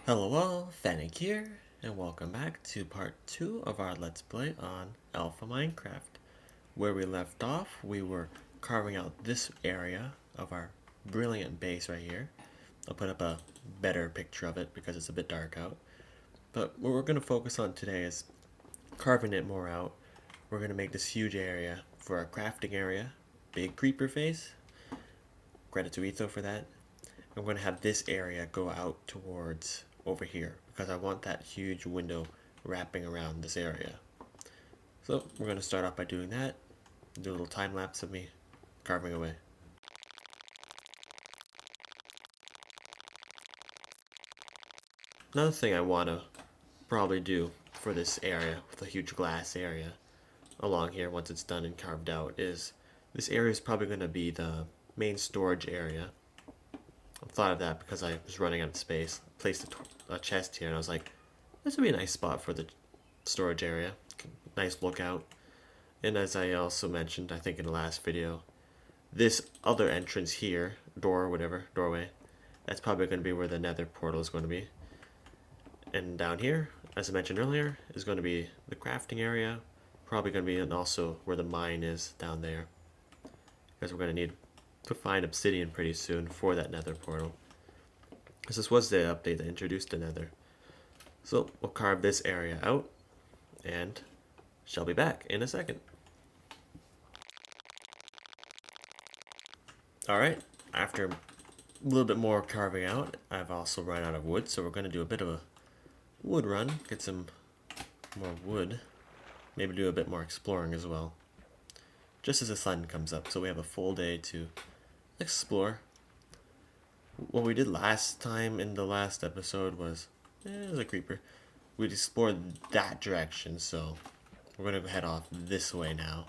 Hello all, Fennec here, and welcome back to part 2 of our Let's Play on Alpha Minecraft. Where we left off, we were carving out this area of our brilliant base right here. I'll put up a better picture of it because it's a bit dark out. But what we're going to focus on today is carving it more out. We're going to make this huge area for our crafting area. Big creeper face. Credit to Etho for that. I'm going to have this area go out towards over here because I want that huge window wrapping around this area. So we're going to start off by doing that. Do a little time lapse of me carving away. Another thing I want to probably do for this area, with a huge glass area along here once it's done and carved out, is this area is probably going to be the main storage area. I thought of that because I was running out of space. I placed a chest here and I was like, this would be a nice spot for the storage area. Nice lookout. And as I also mentioned, I think in the last video, this other entrance here, door, whatever, doorway, that's probably going to be where the nether portal is going to be. And down here, as I mentioned earlier, is going to be the crafting area. Probably going to be also where the mine is down there. Because we're going to need to find obsidian pretty soon for that nether portal. Because this was the update that introduced the nether. So we'll carve this area out and shall be back in a second. Alright, after a little bit more carving out, I've also run out of wood, so we're going to do a bit of a wood run, get some more wood, maybe do a bit more exploring as well, just as the sun comes up, so we have a full day to explore. What we did last time in the last episode was, it was a creeper. We'd explored that direction, so we're going to head off this way now,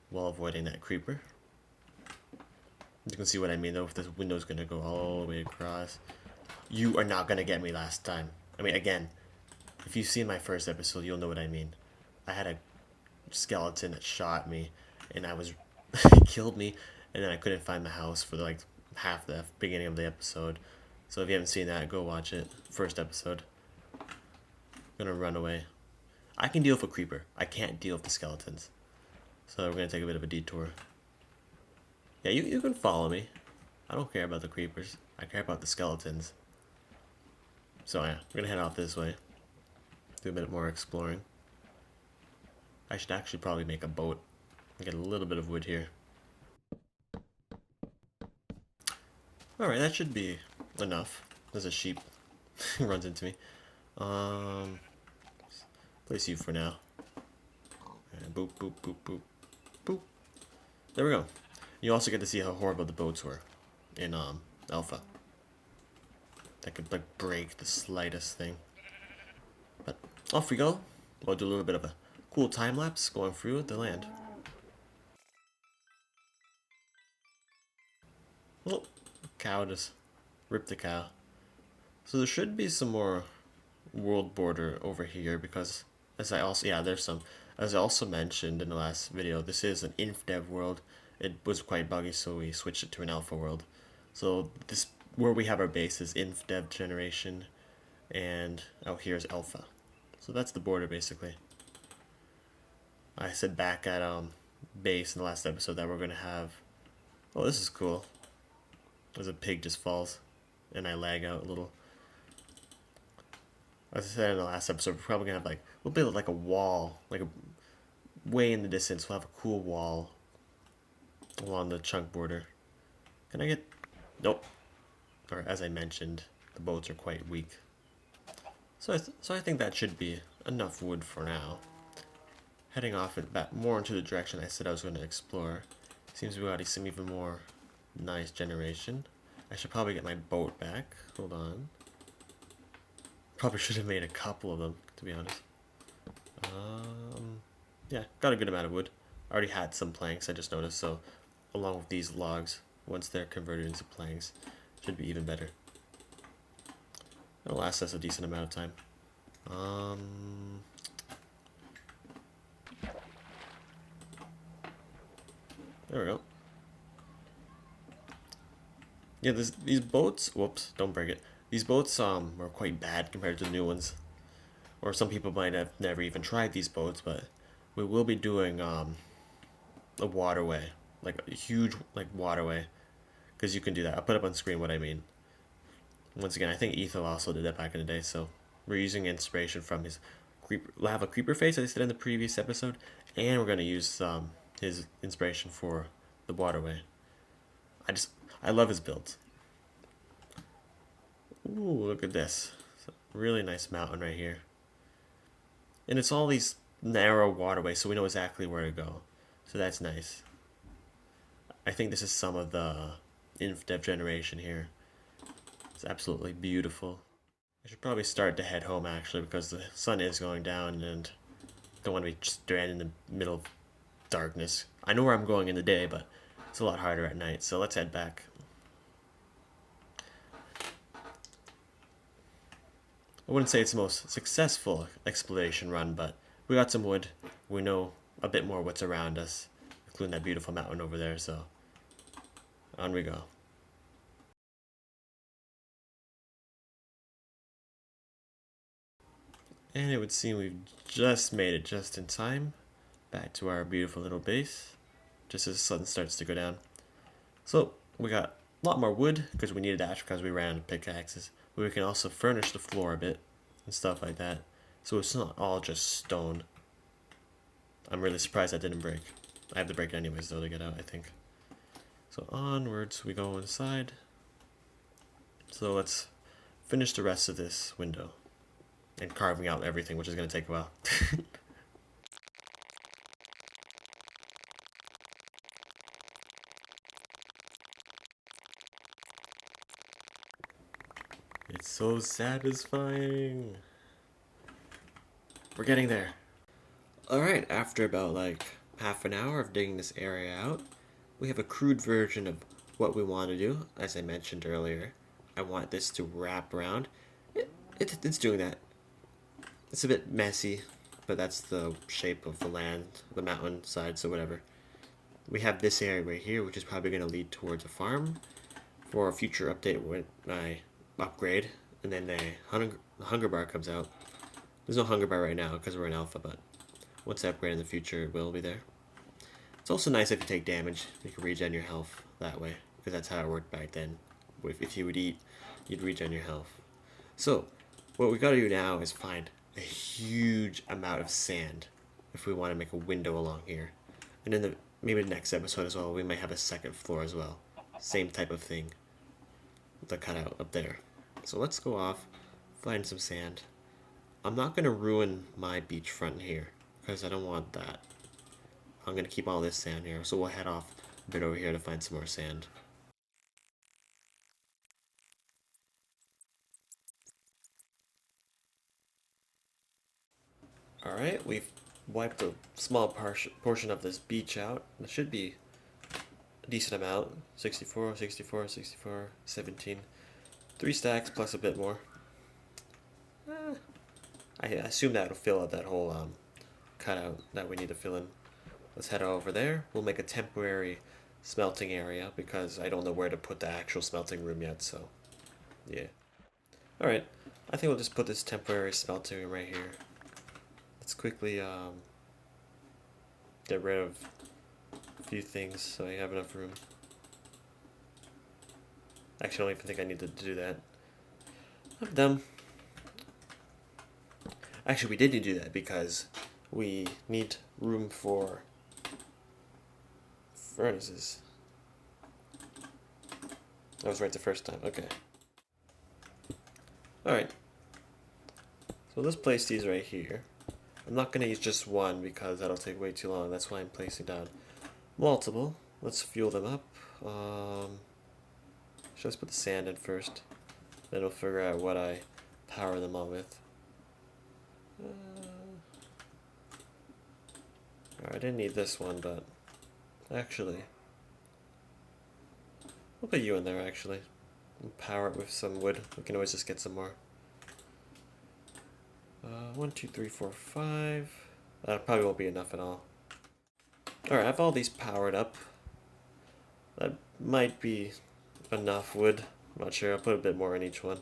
while avoiding that creeper. You can see what I mean though, if this window's going to go all the way across. You are not going to get me last time. I mean, again, if you've seen my first episode, you'll know what I mean. I had a skeleton that shot me, and it killed me, and then I couldn't find the house for like half the beginning of the episode. So if you haven't seen that, go watch it. First episode. I'm gonna run away. I can deal with a creeper. I can't deal with the skeletons. So we're gonna take a bit of a detour. Yeah, you can follow me. I don't care about the creepers. I care about the skeletons. So yeah, we're gonna head off this way. Do a bit more exploring. I should actually probably make a boat and get a little bit of wood here. Alright, that should be enough. There's a sheep. He runs into me. Place you for now. And boop, boop, boop, boop, boop. There we go. You also get to see how horrible the boats were in Alpha. That could like break the slightest thing. But off we go. We'll do a little bit of a cool time lapse going through the land. Oh, cow just ripped the cow. So there should be some more world border over here because there's some. As I also mentioned in the last video, this is an inf-dev world. It was quite buggy, so we switched it to an alpha world. So this where we have our base is inf-dev generation, and out here is alpha. So that's the border basically. I said back at base in the last episode that we're gonna have. Oh, this is cool. As a pig just falls, and I lag out a little. As I said in the last episode, we're probably gonna have we'll build like a wall, like a way in the distance. We'll have a cool wall along the chunk border. Can I get? Nope. Or as I mentioned, the boats are quite weak. So I think that should be enough wood for now. Heading off back more into the direction I said I was going to explore. Seems we got some even more nice generation. I should probably get my boat back. Hold on. Probably should have made a couple of them, to be honest. Yeah, got a good amount of wood. I already had some planks, I just noticed, so along with these logs, once they're converted into planks, should be even better. It'll last us a decent amount of time. There we go. Yeah, these boats, whoops, don't break it. These boats are quite bad compared to the new ones, or some people might have never even tried these boats, but we will be doing a waterway, like a huge like waterway, because you can do that. I'll put up on screen what I mean. Once again, I think Etho also did that back in the day, so we're using inspiration from his lava creeper face, as I said in the previous episode, and we're going to use his inspiration for the waterway. I love his builds. Ooh, look at this. It's a really nice mountain right here. And it's all these narrow waterways, so we know exactly where to go. So that's nice. I think this is some of the inf-dev generation here. It's absolutely beautiful. I should probably start to head home actually because the sun is going down and don't want to be stranded in the middle of darkness. I know where I'm going in the day, but it's a lot harder at night. So let's head back. I wouldn't say it's the most successful exploration run, but we got some wood. We know a bit more what's around us, including that beautiful mountain over there, so on we go. And it would seem we've just made it just in time back to our beautiful little base, just as the sun starts to go down. So we got a lot more wood because we needed that because we ran out of pickaxes. But we can also furnish the floor a bit and stuff like that. So it's not all just stone. I'm really surprised that didn't break. I have to break it anyways though to get out, I think. So onwards we go inside. So let's finish the rest of this window. And carving out everything, which is going to take a while. It's so satisfying. We're getting there. Alright, after about like half an hour of digging this area out, we have a crude version of what we want to do. As I mentioned earlier, I want this to wrap around. It's doing that. It's a bit messy, but that's the shape of the land, the mountain side, so whatever. We have this area right here, which is probably going to lead towards a farm for a future update when I upgrade, and then the hunger bar comes out. There's no hunger bar right now because we're in alpha, but once I upgrade in the future, it will be there. It's also nice if you take damage, you can regen your health that way, because that's how it worked back then. If you would eat, you'd regen your health. So, what we gotta do now is find a huge amount of sand if we want to make a window along here. And in maybe the next episode as well, we might have a second floor as well. Same type of thing. The cutout up there. So let's go off, find some sand. I'm not going to ruin my beachfront here, because I don't want that. I'm going to keep all this sand here, so we'll head off a bit over here to find some more sand. Alright, we've wiped a small portion of this beach out. It should be a decent amount. 64, 64, 64, 17. 3 stacks plus a bit more. I assume that'll fill out that whole cutout that we need to fill in. Let's head over there. We'll make a temporary smelting area because I don't know where to put the actual smelting room yet, so yeah. Alright, I think we'll just put this temporary smelting room right here. Let's quickly get rid of a few things so I have enough room. Actually, I don't even think I need to do that. I'm dumb. Actually, we did need to do that because we need room for furnaces. I was right the first time. Okay. Alright. So let's place these right here. I'm not going to use just one because that'll take way too long. That's why I'm placing down multiple. Let's fuel them up. Should I put the sand in first? Then we'll figure out what I power them all with. I didn't need this one, but actually, we'll put you in there actually. We'll power it with some wood. We can always just get some more. 1, 2, 3, 4, 5. That probably won't be enough at all. Alright, I have all these powered up. That might be enough wood. I'm not sure. I'll put a bit more in each one.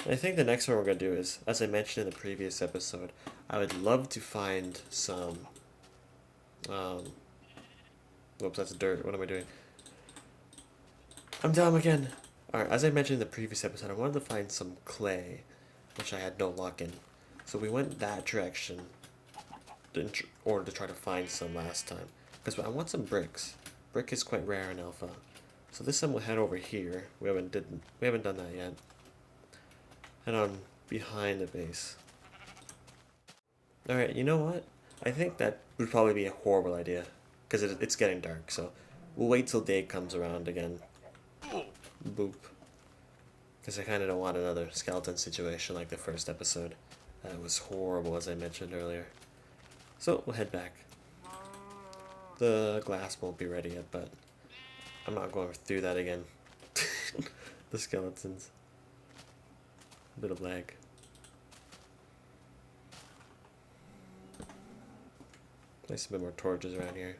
I think the next one we're going to do is, as I mentioned in the previous episode, I would love to find some, whoops, that's dirt, what am I doing? I'm dumb again! Alright, as I mentioned in the previous episode, I wanted to find some clay, which I had no luck in. So we went that direction in order to try to find some last time. Because I want some bricks. Brick is quite rare in alpha. So this time we'll head over here. We haven't done that yet. Head on behind the base. Alright, you know what? I think that would probably be a horrible idea. Because it's getting dark, so we'll wait till day comes around again. Boop. Because I kind of don't want another skeleton situation like the first episode. That was horrible, as I mentioned earlier. So, we'll head back. The glass won't be ready yet, but I'm not going through that again. The skeletons. A bit of lag. Place a bit more torches around here.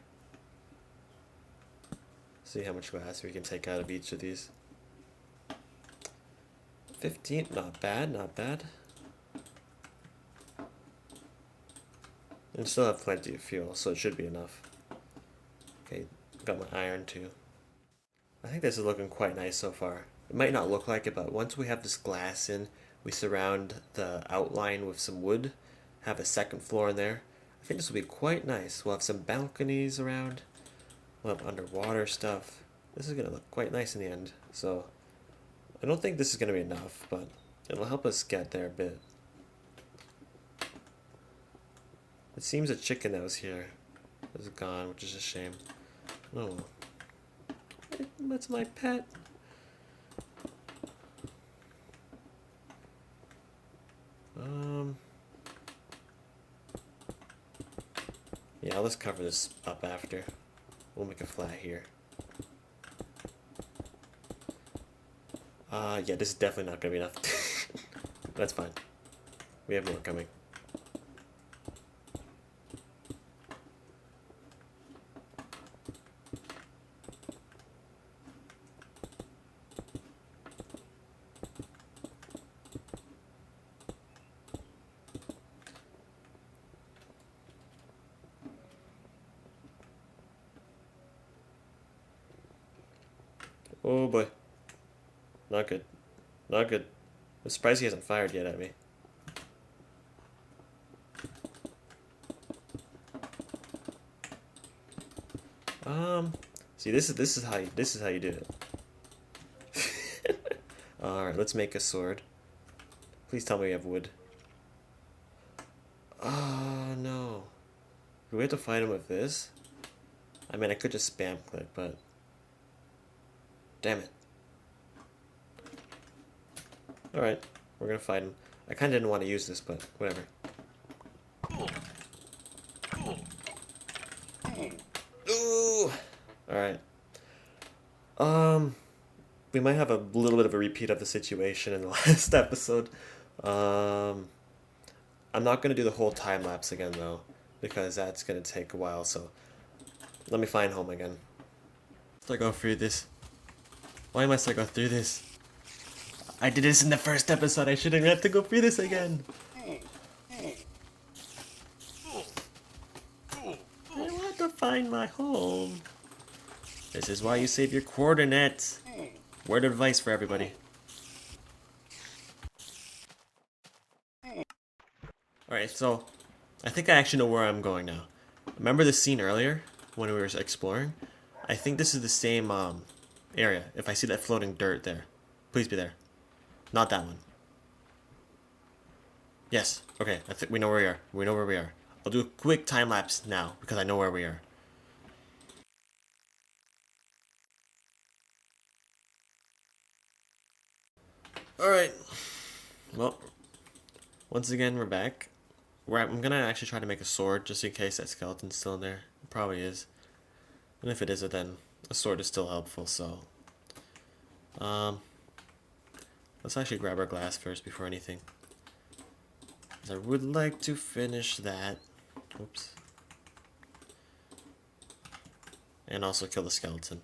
See how much glass we can take out of each of these. 15, not bad, not bad. And still have plenty of fuel, so it should be enough. Okay, got my iron too. I think this is looking quite nice so far. It might not look like it, but once we have this glass in, we surround the outline with some wood, have a second floor in there. I think this will be quite nice. We'll have some balconies around. We'll have underwater stuff. This is going to look quite nice in the end. So, I don't think this is going to be enough, but it'll help us get there a bit. It seems a chicken that was here is gone, which is a shame. Oh, that's my pet. Yeah, let's cover this up after. We'll make a flat here. Yeah, this is definitely not gonna be enough. That's fine. We have more coming. Oh boy. Not good. Not good. I'm surprised he hasn't fired yet at me. See, this is how you do it. All right, let's make a sword. Please tell me we have wood. Oh no. Do we have to fight him with this? I mean, I could just spam click, but damn it. Alright, we're gonna fight him. I kinda didn't want to use this, but whatever. Ooh! Alright. We might have a little bit of a repeat of the situation in the last episode. I'm not gonna do the whole time lapse again though, because that's gonna take a while, so let me find home again. Still go through this. Why must I go through this? I did this in the first episode, I shouldn't have to go through this again. I want to find my home. This is why you save your coordinates. Word of advice for everybody. Alright, so I think I actually know where I'm going now. Remember the scene earlier when we were exploring? I think this is the same area. If I see that floating dirt there, please be there. Not that one. Yes. Okay. I think we know where we are. We know where we are. I'll do a quick time lapse now because I know where we are. Alright. Well, once again, we're back. I'm gonna actually try to make a sword just in case that skeleton's still in there. It probably is. And if it isn't, then a sword is still helpful, so. Let's actually grab our glass first before anything. I would like to finish that. Oops. And also kill the skeleton.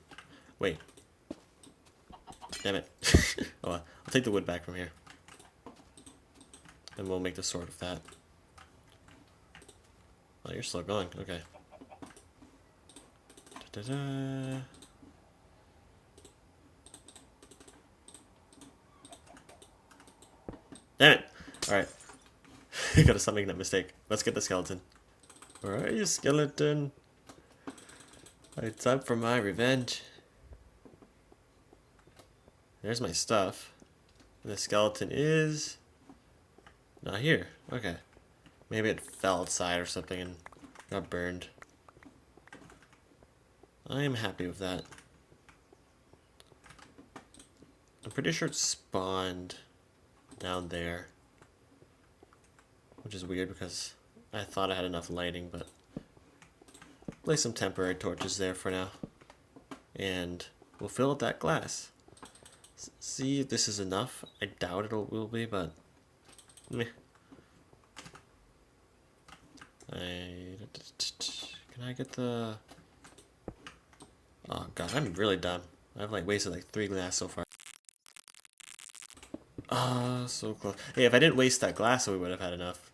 Wait. Damn it. Oh, well. I'll take the wood back from here. and we'll make the sword with that. Oh, you're still going. Okay. Da-da-da. Damn it! Alright. I gotta stop making that mistake. Let's get the skeleton. Where are you, skeleton? It's time for my revenge. There's my stuff. And the skeleton is not here. Okay. Maybe it fell outside or something and got burned. I am happy with that. I'm pretty sure it spawned down there. Which is weird because I thought I had enough lighting, but place some temporary torches there for now. And we'll fill up that glass. See if this is enough. I doubt it will be, but meh. Can I get the... Oh god, I'm really dumb. I've like wasted like 3 glass so far. Ah, so close. Hey, if I didn't waste that glass, we would have had enough.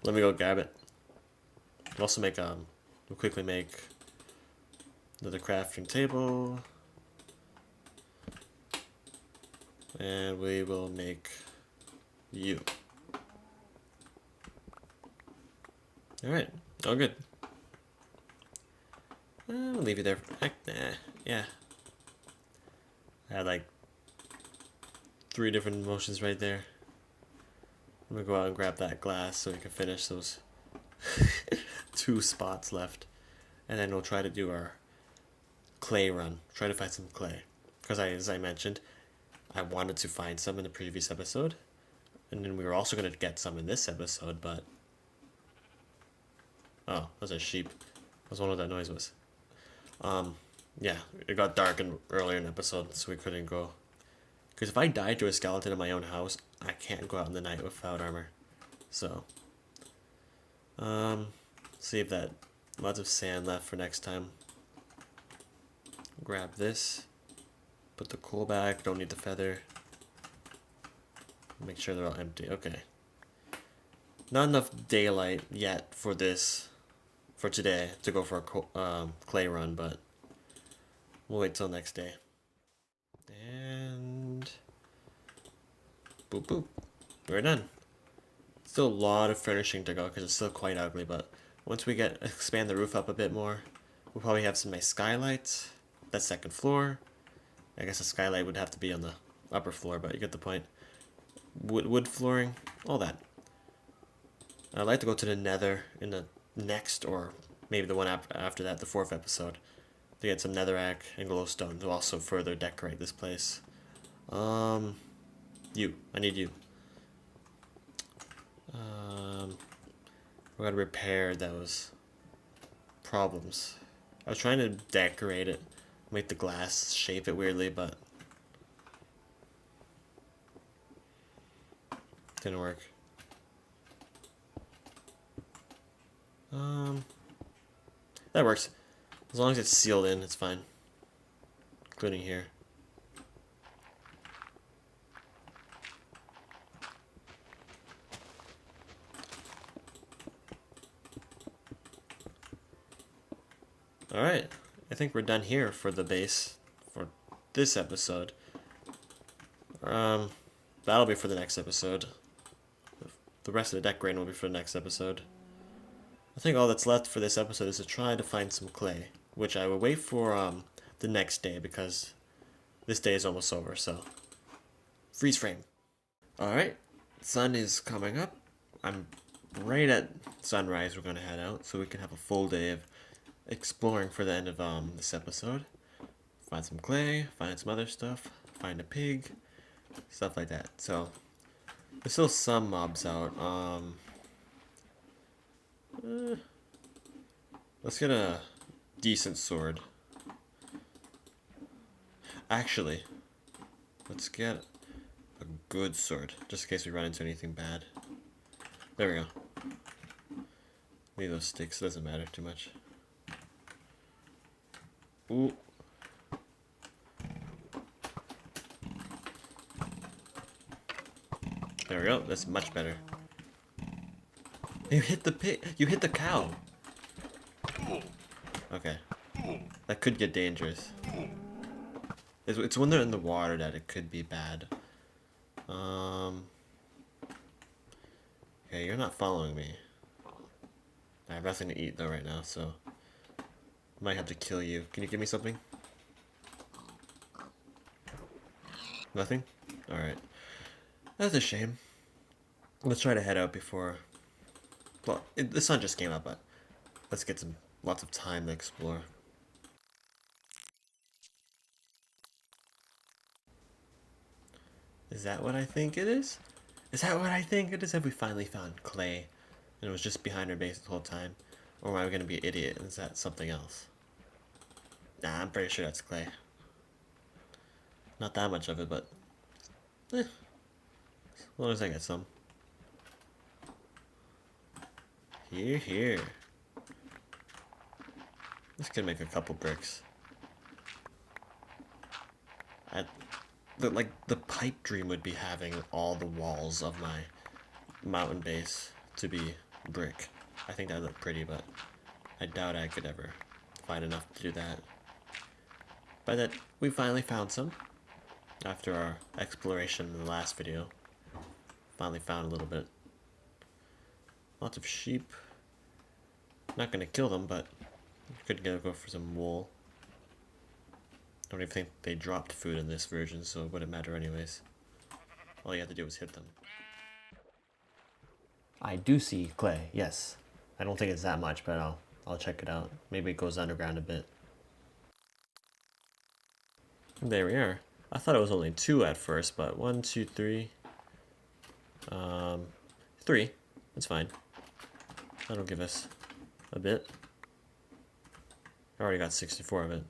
Let me go grab it. We'll also make we'll quickly make another crafting table. And we will make you. Alright, all good. We'll leave you there. Nah, yeah. I had like 3 different motions right there. I'm gonna go out and grab that glass so we can finish those 2 spots left. And then we'll try to do our clay run. Try to find some clay. Because as I mentioned, I wanted to find some in the previous episode. And then we were also going to get some in this episode, but... Oh, that was a sheep. I was wondering what that noise was. Yeah, it got dark earlier in the episode, so we couldn't go. Because if I died to a skeleton in my own house, I can't go out in the night without armor. So, save that. Lots of sand left for next time. Grab this. Put the coal back, don't need the feather. Make sure they're all empty. Okay. Not enough daylight yet for this, for today, to go for a clay run, but we'll wait till next day. And boop boop. We're done. Still a lot of furnishing to go because it's still quite ugly, but once we expand the roof up a bit more, we'll probably have some nice skylights. That second floor. I guess a skylight would have to be on the upper floor, but you get the point. Wood flooring, all that. I'd like to go to the nether in the next, or maybe the one after that, the 4th episode, to get some netherrack and glowstone to also further decorate this place. I need you. We gotta repair those problems. I was trying to decorate it, make the glass shape it weirdly, but didn't work. That works. As long as it's sealed in, it's fine. Including here. Alright, I think we're done here for the base for this episode. That'll be for the next episode. The rest of the decorating will be for the next episode. I think all that's left for this episode is to try to find some clay, which I will wait for the next day because this day is almost over, so freeze frame. Alright, sun is coming up. I'm right at sunrise. We're going to head out so we can have a full day of exploring for the end of this episode. Find some clay, find some other stuff, find a pig, stuff like that. So there's still some mobs out. Let's get a decent sword. Actually, let's get a good sword, just in case we run into anything bad. There we go. Leave those sticks, doesn't matter too much. Ooh. There we go. That's much better. You hit the pig. You hit the cow. Okay. That could get dangerous. It's when they're in the water that it could be bad. Okay, you're not following me. I have nothing to eat though right now, so I might have to kill you. Can you give me something? Nothing? Alright. That's a shame. Let's try to head out before... Well, the sun just came up, but let's get lots of time to explore. Is that what I think it is? Is that what I think it is? Have we finally found clay? And it was just behind our base the whole time? Or am I going to be an idiot? Is that something else? Nah, I'm pretty sure that's clay. Not that much of it, but... As long as I get some. Here. This could make a couple bricks. The pipe dream would be having all the walls of my mountain base to be brick. I think that'd look pretty, but I doubt I could ever find enough to do that. But that we finally found some after our exploration in the last video. Finally found a little bit. Lots of sheep. Not gonna kill them, but could go for some wool. Don't even think they dropped food in this version, so it wouldn't matter anyways. All you have to do is hit them. I do see clay, yes. I don't think it's that much, but I'll check it out. Maybe it goes underground a bit. There we are. I thought it was only 2 at first, but 1, 2, 3. 3. That's fine. That'll give us a bit. I already got 64 of it.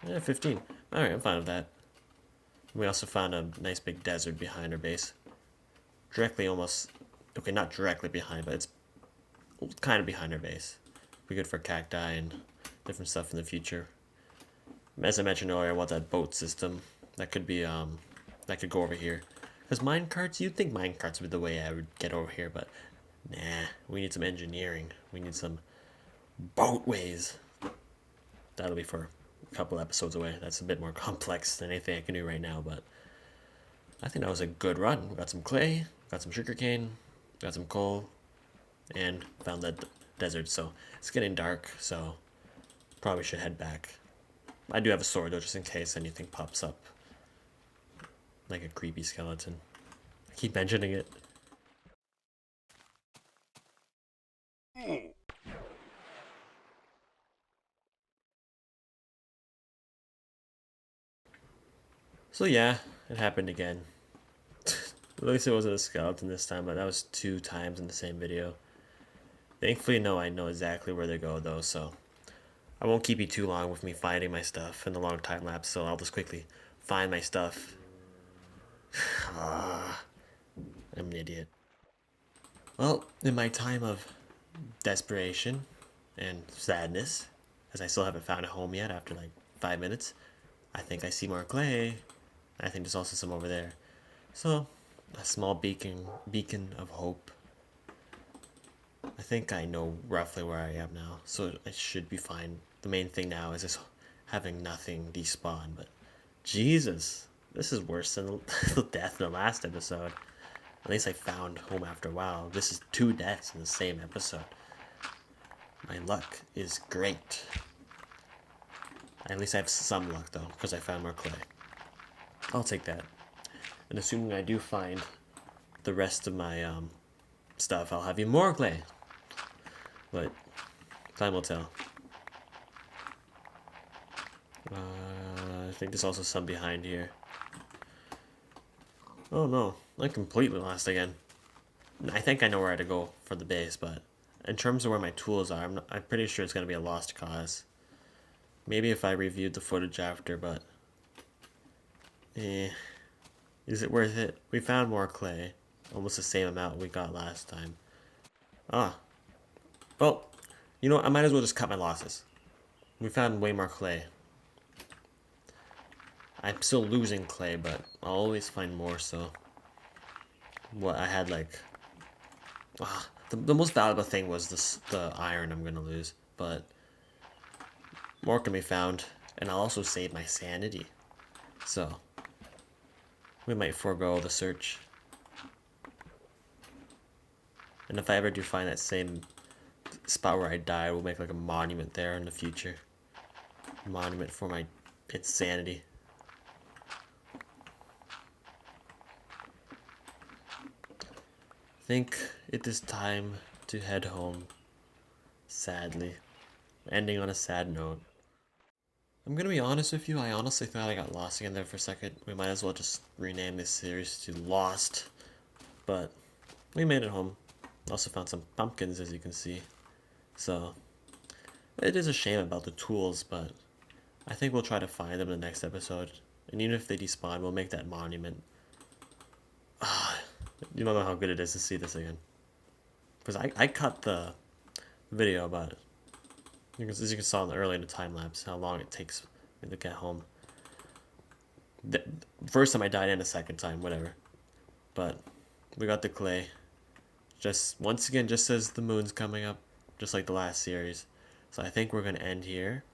Yeah, 15. Alright, I'm fine with that. We also found a nice big desert behind our base. Directly almost... Okay, not directly behind, but it's kind of behind our base. Be good for cacti and different stuff in the future. As I mentioned earlier, I want that boat system. That could be, that could go over here. Because minecarts, you'd think minecarts would be the way I would get over here, but... Nah, we need some engineering. We need some boatways. That'll be for a couple episodes away. That's a bit more complex than anything I can do right now, but I think that was a good run. We got some clay, got some sugarcane, got some coal, and found that desert. So it's getting dark, so probably should head back. I do have a sword though, just in case anything pops up. Like a creepy skeleton. I keep mentioning it. So yeah, it happened again. At least it wasn't a skeleton this time, but that was 2 times in the same video. Thankfully, no, I know exactly where they go though, so I won't keep you too long with me finding my stuff in the long time lapse, so I'll just quickly find my stuff. I'm an idiot. Well, in my time of desperation and sadness, as I still haven't found a home yet after like 5 minutes, I think I see more clay. I think there's also some over there. So, a small beacon of hope. I think I know roughly where I am now, so I should be fine. The main thing now is just having nothing despawn, but Jesus, this is worse than the death in the last episode. At least I found home after a while. This is 2 deaths in the same episode. My luck is great. At least I have some luck though, because I found more clay. I'll take that. And assuming I do find the rest of my stuff, I'll have even more clay. But time will tell. I think there's also some behind here. Oh no, I'm completely lost again. I think I know where to go for the base, but in terms of where my tools are, I'm pretty sure it's going to be a lost cause. Maybe if I reviewed the footage after, but... Is it worth it? We found more clay. Almost the same amount we got last time. Ah. Well, you know what? I might as well just cut my losses. We found way more clay. I'm still losing clay, but I'll always find more, so... What, I had like... the most valuable thing was the iron I'm gonna lose, but... More can be found, and I'll also save my sanity. So... We might forego the search. And if I ever do find that same spot where I died, we'll make like a monument there in the future. A monument for my insanity. I think it is time to head home. Sadly. Ending on a sad note. I'm gonna be honest with you, I honestly thought I got lost again there for a second. We might as well just rename this series to Lost. But we made it home. Also found some pumpkins, as you can see. So, it is a shame about the tools, but I think we'll try to find them in the next episode. And even if they despawn, we'll make that monument. You don't know how good it is to see this again. Because I cut the video about it. As you can saw earlier in the time lapse, how long it takes me to get home. The first time I died and the second time, whatever. But we got the clay. Just once again, just as the moon's coming up, just like the last series. So I think we're gonna end here.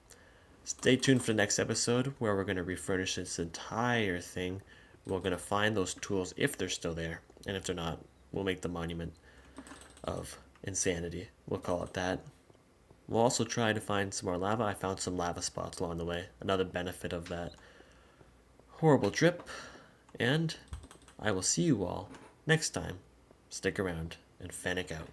Stay tuned for the next episode where we're gonna refurnish this entire thing. We're gonna find those tools if they're still there, and if they're not, we'll make the monument of insanity. We'll call it that. We'll also try to find some more lava. I found some lava spots along the way. Another benefit of that horrible trip. And I will see you all next time. Stick around and Fennec out.